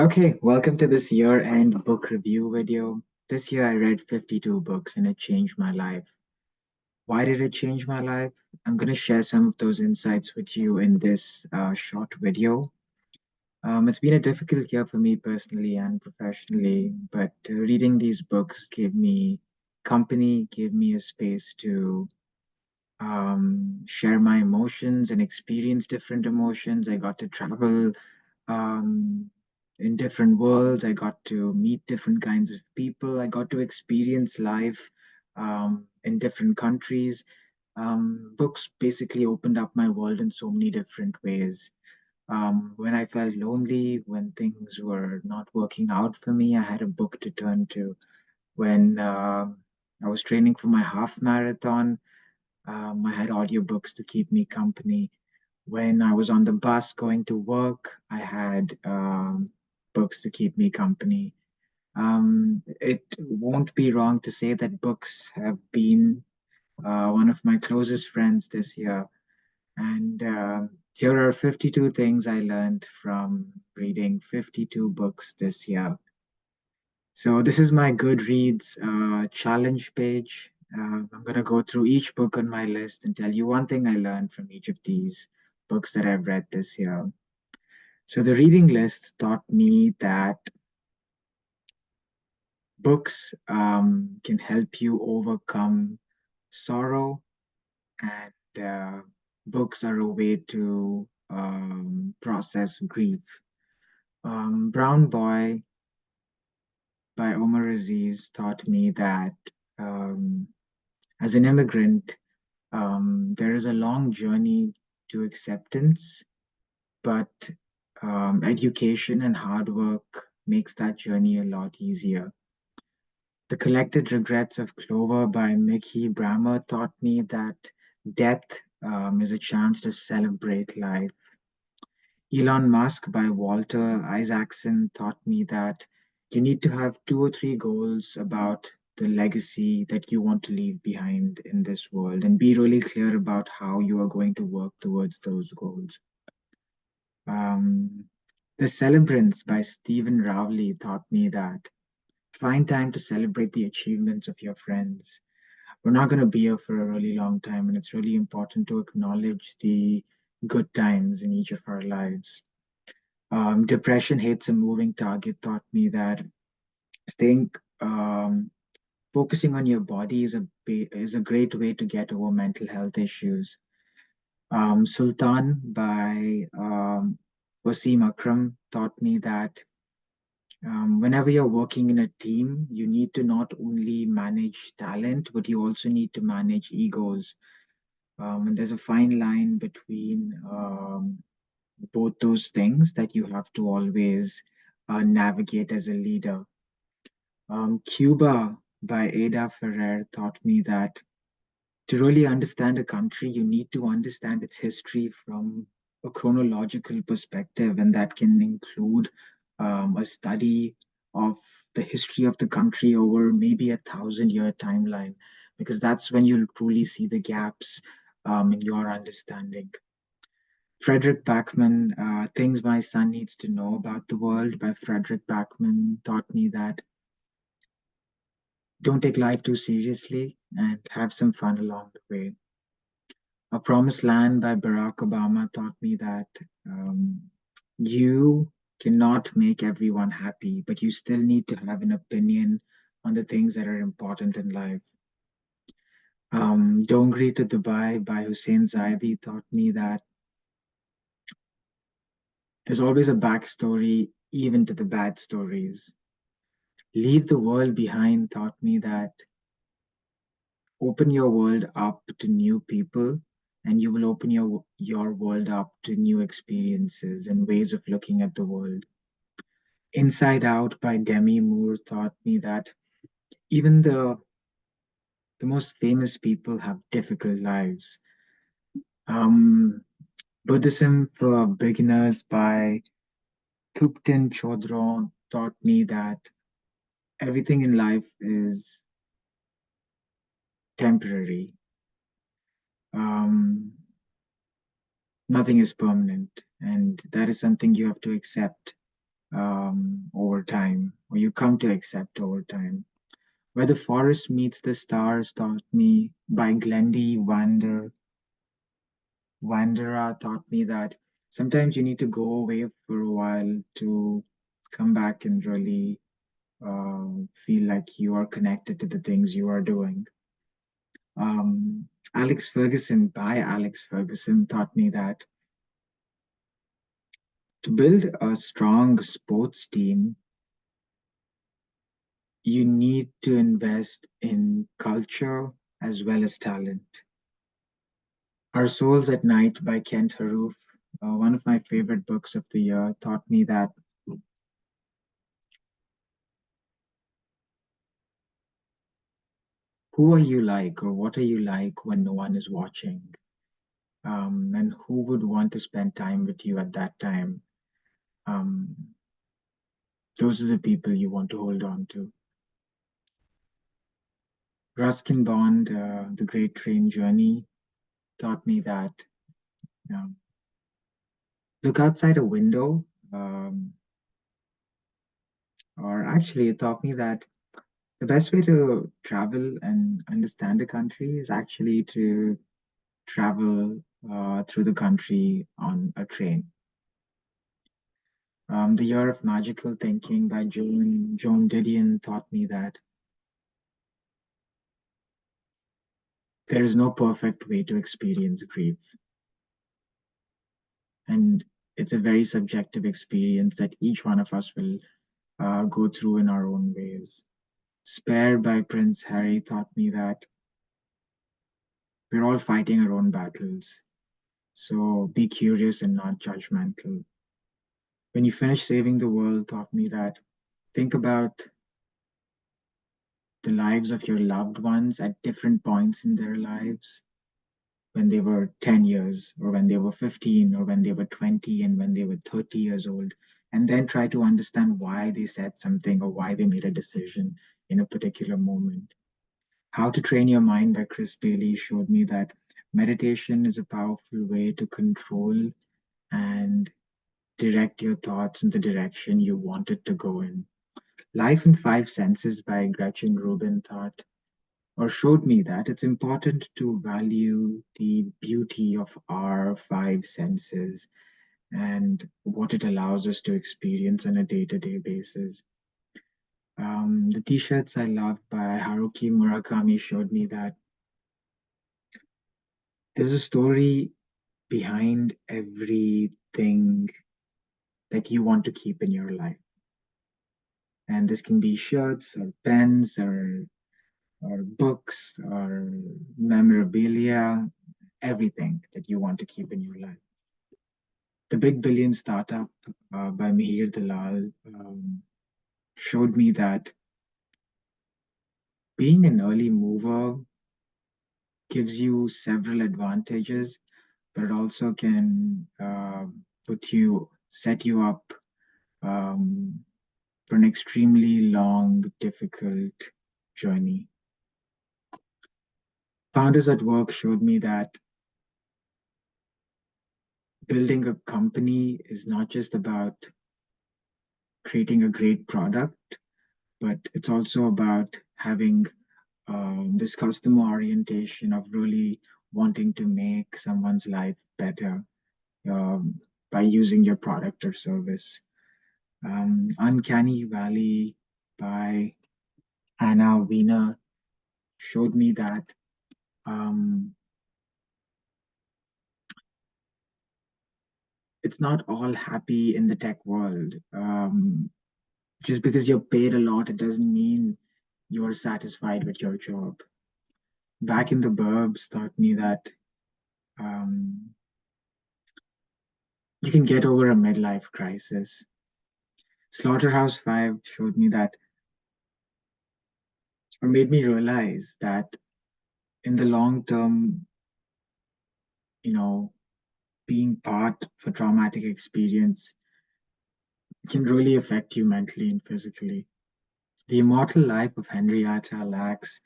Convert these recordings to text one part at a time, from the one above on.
Okay, welcome to this year-end book review video. This year I read 52 books and it changed my life. Why did it change my life? I'm going to share some of those insights with you in this short video. It's been a difficult year for me personally and professionally, but reading these books gave me company, gave me a space to share my emotions and experience different emotions. I got to travel um, in different worlds. I got to meet different kinds of people. I got to experience life in different countries. Books basically opened up my world in so many different ways. When I felt lonely, when things were not working out for me, I had a book to turn to. When I was training for my half marathon, I had audiobooks to keep me company. When I was on the bus going to work, I had books to keep me company. It won't be wrong to say that books have been one of my closest friends this year. And here are 52 things I learned from reading 52 books this year. So this is my Goodreads challenge page. I'm going to go through each book on my list and tell you one thing I learned from each of these books that I've read this year. So the reading list taught me that books can help you overcome sorrow, and books are a way to process grief. Brown Boy by Omar Aziz taught me that um, as an immigrant, there is a long journey to acceptance, but education and hard work makes that journey a lot easier. The Collected Regrets of Clover by Mickey Brammer taught me that death is a chance to celebrate life. Elon Musk by Walter Isaacson taught me that you need to have two or three goals about the legacy that you want to leave behind in this world and be really clear about how you are going to work towards those goals. Um, the Celebrants by Stephen Rowley taught me that find time to celebrate the achievements of your friends. We're not going to be here for a really long time, and it's really important to acknowledge the good times in each of our lives. Depression Hates a Moving Target taught me that staying focusing on your body is a great way to get over mental health issues. Sultan by Wasim Akram taught me that whenever you're working in a team, you need to not only manage talent, but you also need to manage egos. And there's a fine line between both those things that you have to always navigate as a leader. Cuba by Ada Ferrer taught me that to really understand a country, you need to understand its history from a chronological perspective, and that can include a study of the history of the country over maybe 1,000 year timeline, because that's when you'll truly see the gaps in your understanding. Frederick Backman, Things My Son Needs to Know About the World by Frederick Backman taught me that don't take life too seriously and have some fun along the way. A Promised Land by Barack Obama taught me that you cannot make everyone happy, but you still need to have an opinion on the things that are important in life. Dongri to Dubai by Hussein Zaidi taught me that there's always a backstory, even to the bad stories. Leave the World Behind taught me that open your world up to new people, and you will open your world up to new experiences and ways of looking at the world. Inside Out by Demi Moore taught me that even the most famous people have difficult lives. um, Buddhism for Beginners by Thupten Chodron taught me that everything in life is temporary. um, Nothing is permanent, and that is something you have to accept. over time, or you come to accept over time. Where the Forest Meets the Stars taught me by Glendy Wanderer taught me that sometimes you need to go away for a while to come back and really feel like you are connected to the things you are doing. Alex Ferguson by Alex Ferguson taught me that to build a strong sports team, you need to invest in culture as well as talent. Our Souls at Night by Kent Haruf, one of my favorite books of the year, taught me that who are you like or what are you like when no one is watching? And who would want to spend time with you at that time? Um, those are the people you want to hold on to. Ruskin Bond, The Great Train Journey, taught me that look outside a window, um, or actually, it taught me that the best way to travel and understand a country is actually to travel through the country on a train. The Year of Magical Thinking by Joan Didion taught me that there is no perfect way to experience grief. And it's a very subjective experience that each one of us will go through in our own ways. Spare by Prince Harry taught me that we're all fighting our own battles. So be curious and not judgmental. When you finish saving the world taught me that think about the lives of your loved ones at different points in their lives when they were 10 years or when they were 15 or when they were 20 and when they were 30 years old, and then try to understand why they said something or why they made a decision in a particular moment. How to Train Your Mind by Chris Bailey showed me that meditation is a powerful way to control and direct your thoughts in the direction you want it to go in. Life in Five Senses by Gretchen Rubin taught or showed me that it's important to value the beauty of our five senses and what it allows us to experience on a day-to-day basis. The T-shirts I love by Haruki Murakami showed me that there's a story behind everything that you want to keep in your life. And this can be shirts or pens or books or memorabilia, everything that you want to keep in your life. The Big Billion Startup by Mihir Dalal showed me that being an early mover gives you several advantages, but it also can set you up um, for an extremely long, difficult journey. Founders at Work showed me that building a company is not just about creating a great product, but it's also about having this customer orientation of really wanting to make someone's life better um, by using your product or service. Uncanny Valley by Anna Wiener showed me that um, it's not all happy in the tech world. Just because you're paid a lot, it doesn't mean you are satisfied with your job. Back in the Burbs taught me that um, you can get over a midlife crisis. Slaughterhouse Five showed me that, or made me realize that in the long term, you know, being part of a traumatic experience can really affect you mentally and physically. The Immortal Life of Henrietta Lacks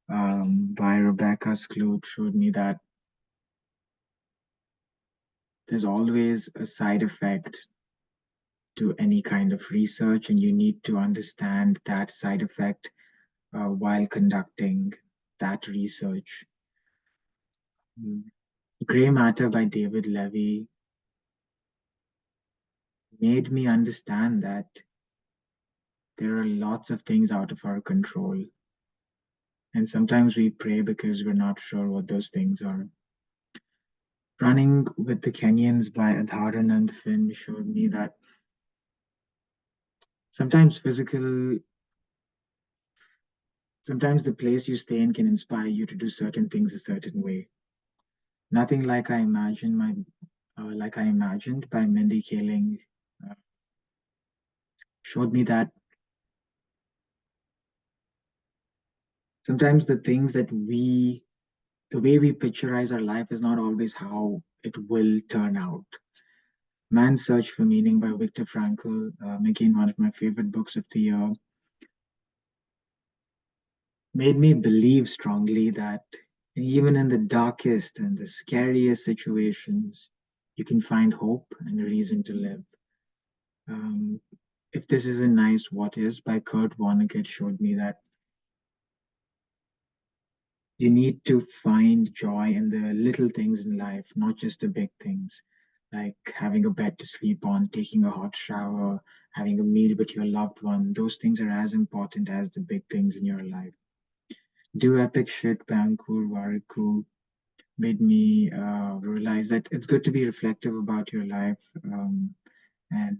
by Rebecca Skloot showed me that there's always a side effect to any kind of research, and you need to understand that side effect while conducting that research. Mm. Gray Matter by David Levy made me understand that there are lots of things out of our control. And sometimes we pray because we're not sure what those things are. Running with the Kenyans by Adharan and Finn showed me that sometimes sometimes the place you stay in can inspire you to do certain things a certain way. Nothing like I imagined by Mindy Kaling uh, showed me that sometimes the way we picturize our life is not always how it will turn out. Man's Search for Meaning by Viktor Frankl, again, one of my favorite books of the year, made me believe strongly that even in the darkest and the scariest situations, you can find hope and a reason to live. Um, if This Isn't Nice, What Is by Kurt Vonnegut showed me that you need to find joy in the little things in life, not just the big things, like having a bed to sleep on, taking a hot shower, having a meal with your loved one. Those things are as important as the big things in your life. Do Epic Shit by Ankur Warikoo made me realize that it's good to be reflective about your life and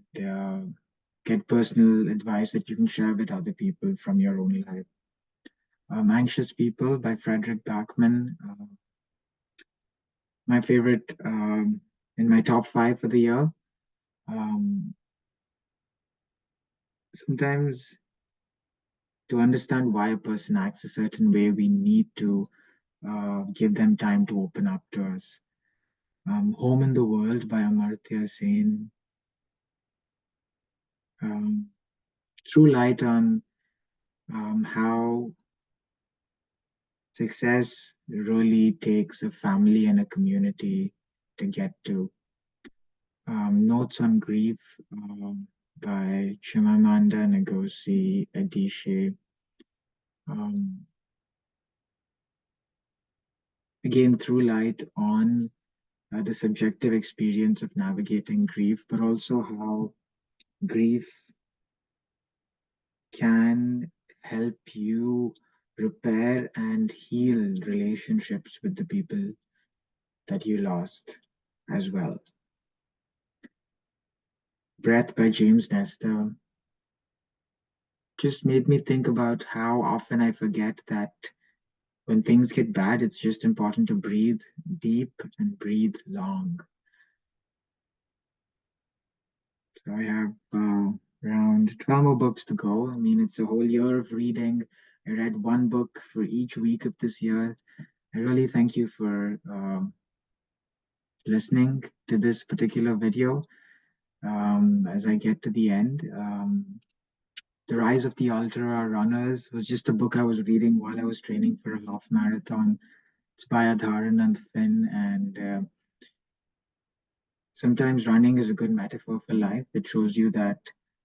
get personal advice that you can share with other people from your own life. Anxious People by Frederick Bachman, my favorite in my top five for the year. Um, Sometimes to understand why a person acts a certain way, we need to give them time to open up to us. Home in the World by Amartya Sen um, threw light on how success really takes a family and a community to get to. Notes on Grief by Chimamanda Ngozi Adichie. Um, Again, threw light on the subjective experience of navigating grief, but also how grief can help you repair and heal relationships with the people that you lost as well. Breath by James Nestor just made me think about how often I forget that when things get bad, it's just important to breathe deep and breathe long. So I have around 12 more books to go. I mean, it's a whole year of reading. I read one book for each week of this year. I really thank you for listening to this particular video. As I get to the end, The Rise of the Ultra Runners was just a book I was reading while I was training for a half marathon. It's by Adharan and Finn, and sometimes running is a good metaphor for life. It shows you that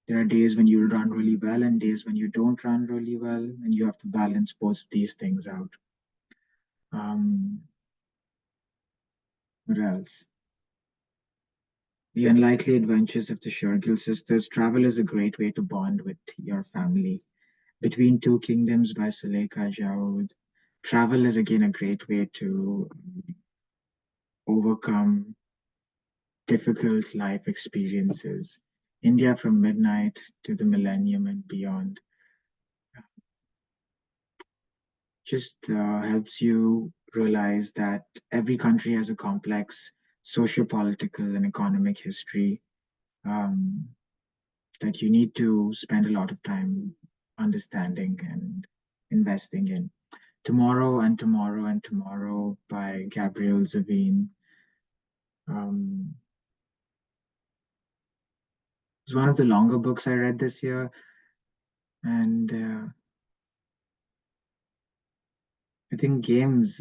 there are days when you run really well and days when you don't run really well, and you have to balance both of these things out. Um, what else? The Unlikely Adventures of the Shergill Sisters. Travel is a great way to bond with your family. Between Two Kingdoms by Suleika Jaoud. Travel is again a great way to overcome difficult life experiences. India from Midnight to the Millennium and Beyond just helps you realize that every country has a complex socio-political and economic history um, that you need to spend a lot of time understanding and investing in. Tomorrow and Tomorrow and Tomorrow by Gabrielle Zavine. Um, it was one of the longer books I read this year, and I think games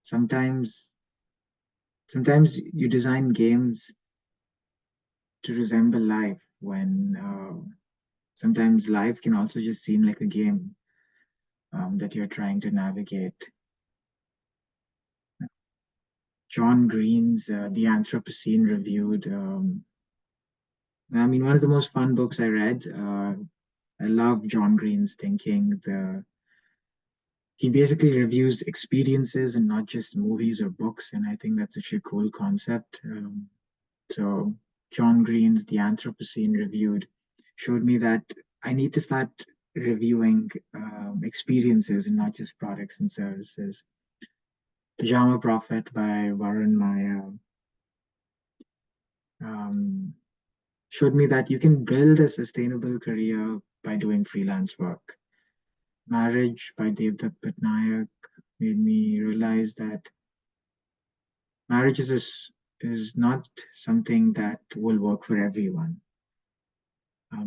sometimes sometimes you design games to resemble life when sometimes life can also just seem like a game that you're trying to navigate. John Green's The Anthropocene Reviewed. I mean, one of the most fun books I read. I love John Green's thinking. He basically reviews experiences and not just movies or books, and I think that's such a cool concept. So John Green's The Anthropocene Reviewed showed me that I need to start reviewing experiences and not just products and services. Pajama Profit by Warren Maya um, showed me that you can build a sustainable career by doing freelance work. Marriage by Devdutt Patnaik made me realize that marriage is not something that will work for everyone.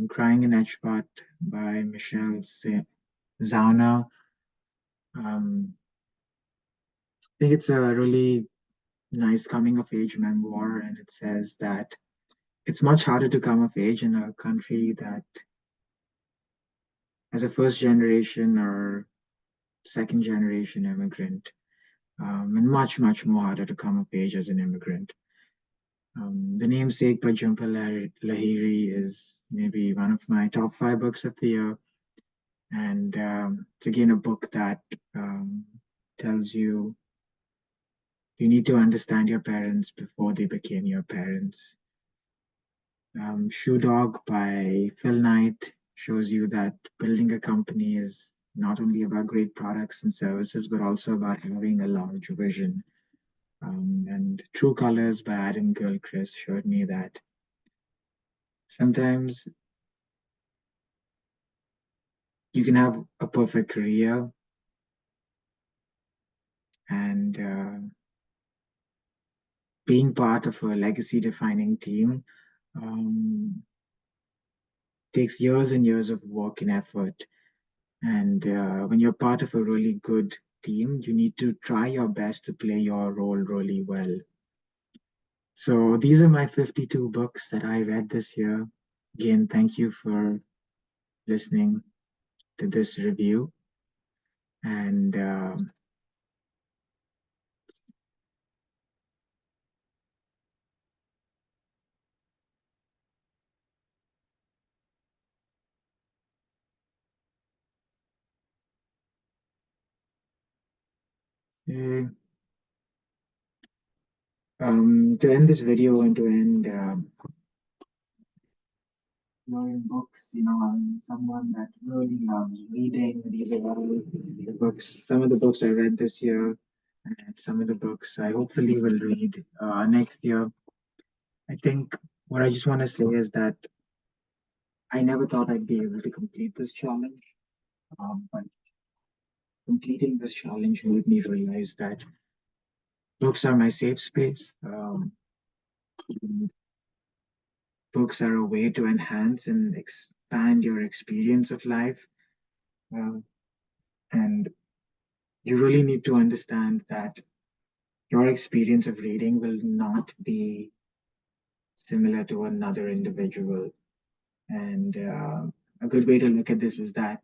Crying in Edgewater by Zauna. I think it's a really nice coming of age memoir, and it says that it's much harder to come of age in a country that, as a first generation or second generation immigrant, and much, much more harder to come of age as an immigrant. The Namesake by Jhumpa Lahiri is maybe one of my top five books of the year. And it's again a book that um, tells you need to understand your parents before they became your parents. Shoe Dog by Phil Knight shows you that building a company is not only about great products and services, but also about having a large vision. And True Colors by Adam Gilchrist showed me that sometimes you can have a perfect career and being part of a legacy defining team um, takes years and years of work and effort. And when you're part of a really good team, you need to try your best to play your role really well. So these are my 52 books that I read this year. Again, thank you for listening to this review. And eh, to end this video and to end learning books, I'm someone that really loves reading. These are all the books, some of the books I read this year, and some of the books I hopefully will read next year. I think what I just want to say is that I never thought I'd be able to complete this challenge, but completing this challenge made me realize that books are my safe space. Books are a way to enhance and expand your experience of life. Uh, and you really need to understand that your experience of reading will not be similar to another individual. And a good way to look at this is that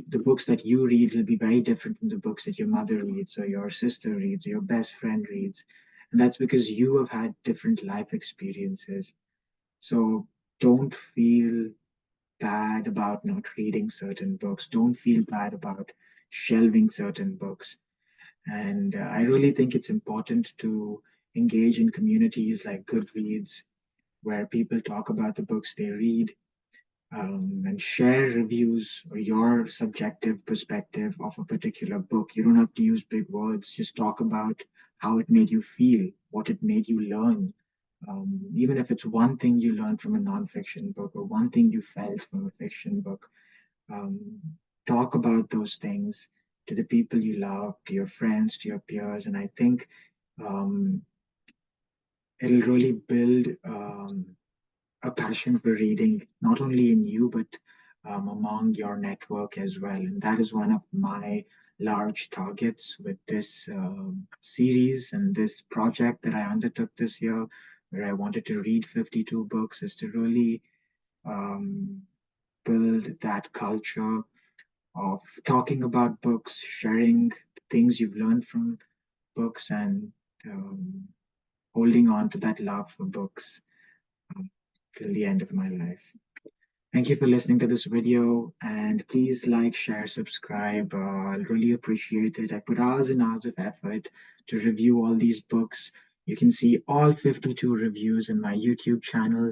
the books that you read will be very different from the books that your mother reads, or your sister reads, or your best friend reads. And that's because you have had different life experiences. So don't feel bad about not reading certain books. Don't feel bad about shelving certain books. And I really think it's important to engage in communities like Goodreads, where people talk about the books they read, and share reviews or your subjective perspective of a particular book. You don't have to use big words, just talk about how it made you feel, what it made you learn. Even if it's one thing you learned from a nonfiction book or one thing you felt from a fiction book, um, talk about those things to the people you love, to your friends, to your peers. And I think um, it'll really build a passion for reading, not only in you, but among your network as well. And that is one of my large targets with this series and this project that I undertook this year. where I wanted to read 52 books, is to really um, build that culture of talking about books, sharing things you've learned from books, and um, holding on to that love for books um, till the end of my life. Thank you for listening to this video, and please like, share, subscribe. I'll really appreciate it. I put hours and hours of effort to review all these books. You can see all 52 reviews in my YouTube channel.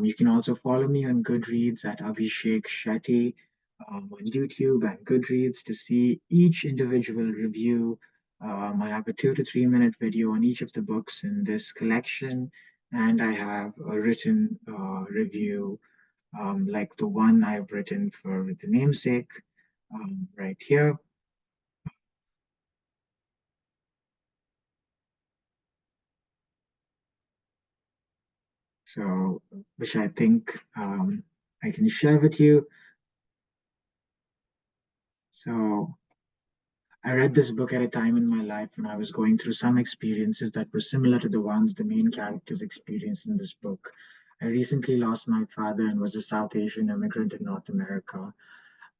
You can also follow me on Goodreads at Abhishek Shetty on YouTube and Goodreads to see each individual review. I have a 2 to 3 minute video on each of the books in this collection, and I have a written review like the one I've written for the namesake right here. So, which I think I can share with you. So, I read this book at a time in my life when I was going through some experiences that were similar to the ones the main characters experienced in this book. I recently lost my father and was a South Asian immigrant in North America.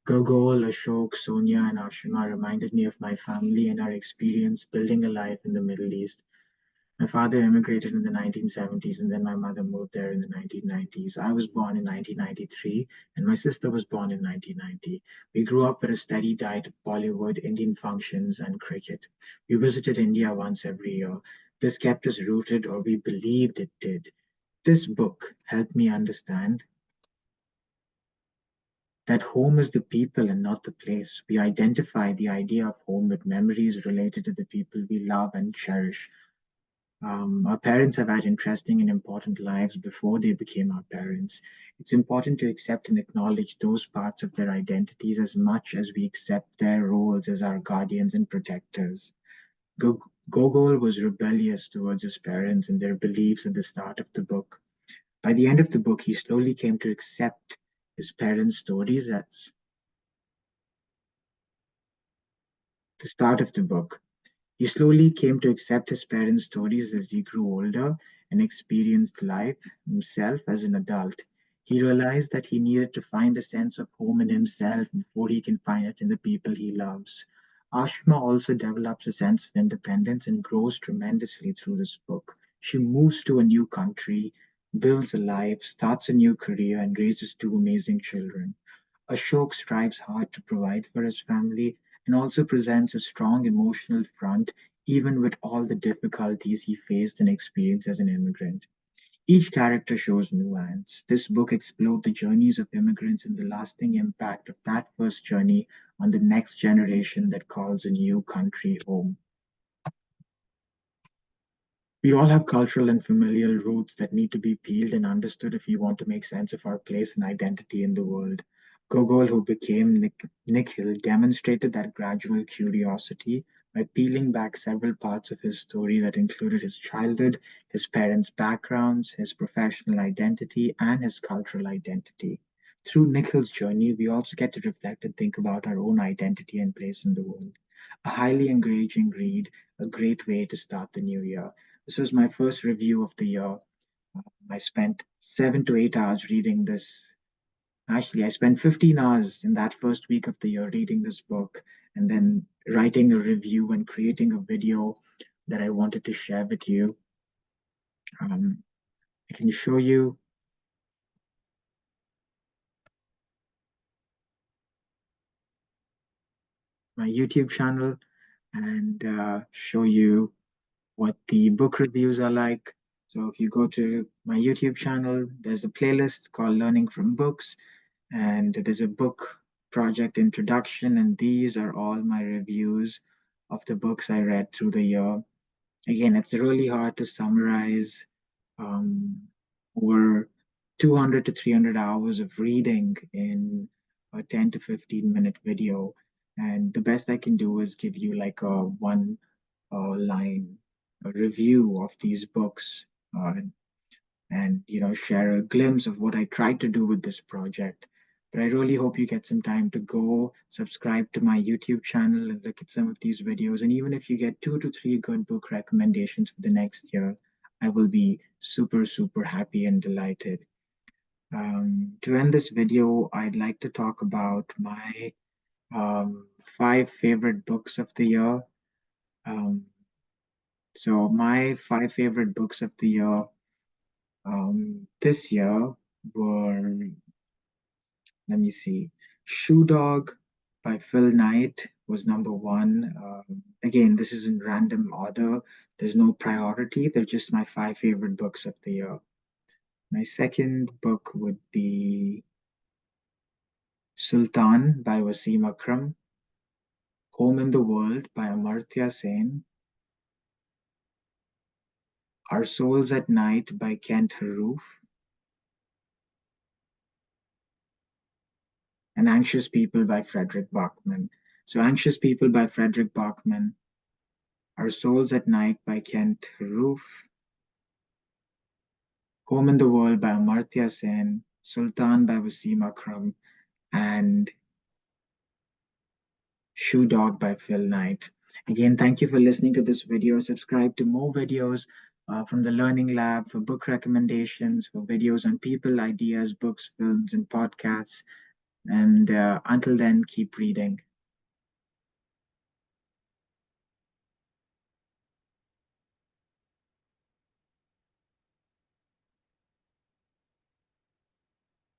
Gogol, Ashok, Sonia, and Ashima reminded me of my family and our experience building a life in the Middle East. My father immigrated in the 1970s, and then my mother moved there in the 1990s. I was born in 1993, and my sister was born in 1990. We grew up with a steady diet of Bollywood, Indian functions, and cricket. We visited India once every year. This kept us rooted, or we believed it did. This book helped me understand that home is the people and not the place. We identify the idea of home with memories related to the people we love and cherish. Our parents have had interesting and important lives before they became our parents. It's important to accept and acknowledge those parts of their identities as much as we accept their roles as our guardians and protectors. Gogol was rebellious towards his parents and their beliefs at the start of the book. By the end of the book, he slowly came to accept his parents' stories as the start of the book. He slowly came to accept his parents' stories as he grew older and experienced life himself as an adult. He realized that he needed to find a sense of home in himself before he can find it in the people he loves. Ashma also develops a sense of independence and grows tremendously through this book. She moves to a new country, builds a life, starts a new career, and raises two amazing children. Ashok strives hard to provide for his family and also presents a strong emotional front, even with all the difficulties he faced and experienced as an immigrant. Each character shows nuance. This book explored the journeys of immigrants and the lasting impact of that first journey on the next generation that calls a new country home. We all have cultural and familial roots that need to be peeled and understood if we want to make sense of our place and identity in the world. Gogol, who became Nikhil, demonstrated that gradual curiosity by peeling back several parts of his story that included his childhood, his parents' backgrounds, his professional identity, and his cultural identity. Through Nikhil's journey, we also get to reflect and think about our own identity and place in the world. A highly engaging read, a great way to start the new year. This was my first review of the year. I spent 7 to 8 hours reading this. Actually, I spent 15 hours in that first week of the year reading this book and then writing a review and creating a video that I wanted to share with you. Um, I can show you my YouTube channel and show you what the book reviews are like. So if you go to my YouTube channel, there's a playlist called Learning from Books, and there's a book project introduction, and these are all my reviews of the books I read through the year. Again, it's really hard to summarize um, over 200 to 300 hours of reading in a 10 to 15-minute video. And the best I can do is give you like a one line a review of these books uh, and share a glimpse of what I tried to do with this project. But I really hope you get some time to go subscribe to my YouTube channel and look at some of these videos. And even if you get 2 to 3 good book recommendations for the next year, I will be super, super happy and delighted. To end this video, I'd like to talk about my five favorite books of the year. Um, my five favorite books of the year this year were, let me see, Shoe Dog by Phil Knight was number one. Again, this is in random order. There's no priority. They're just my five favorite books of the year. My second book would be Sultan by Wasim Akram, Home in the World by Amartya Sen, Our Souls at Night by Kent Haroof, and Anxious People by Frederick Bachman. So, Anxious People by Frederick Bachman, Our Souls at Night by Kent Haroof, Home in the World by Amartya Sen, Sultan by Wasim Akram, and Shoe Dog by Phil Knight. Again, thank you for listening to this video. Subscribe to more videos from the Learning Lab for book recommendations, for videos on people, ideas, books, films, and podcasts. And until then, keep reading.